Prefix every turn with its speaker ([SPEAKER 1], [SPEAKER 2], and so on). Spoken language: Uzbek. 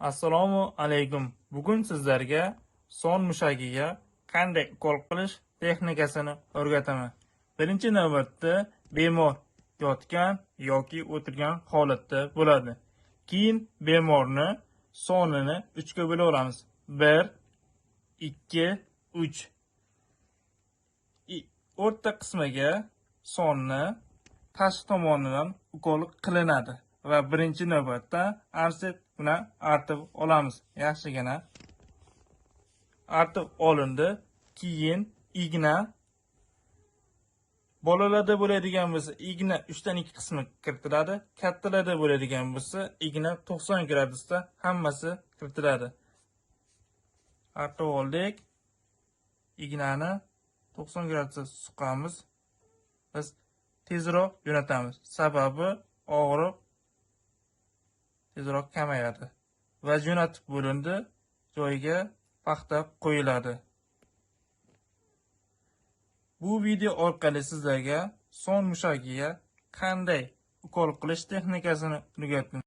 [SPEAKER 1] Assalomu alaykum. Bugun sizlarga son mushagiga qanday ukol qilish texnikasini o'rgataman. Birinchi navbatda bemor yotgan yoki o'tirgan holatda bo'ladi. Keyin bemorni sonini 3 ga bo'lib olamiz. 1, 2, 3. O'rta qismiga sonni tashqi tomonidan ukol qilinadi va birinchi navbatda arset bilan artib olamiz. Yaxshigina artib olindi. Keyin igna bolalarda bo'ladigan bo'lsa, igna 3 dan 2 qismi kiritiladi. Kattalarda bo'ladigan bo'lsa, igna 90 gradusda hammasi kiritiladi. Artib oldik. Ignani 90 gradusda suqamiz. Biz tezroq jo'natamiz. Sababi og'riq tezroq kamayadi va jo'natib bo'lindi, joyiga paxta qo'yiladi. Bu video orqali sizlarga son mushagiga qanday ukol qilish texnikasini o'rgatdim.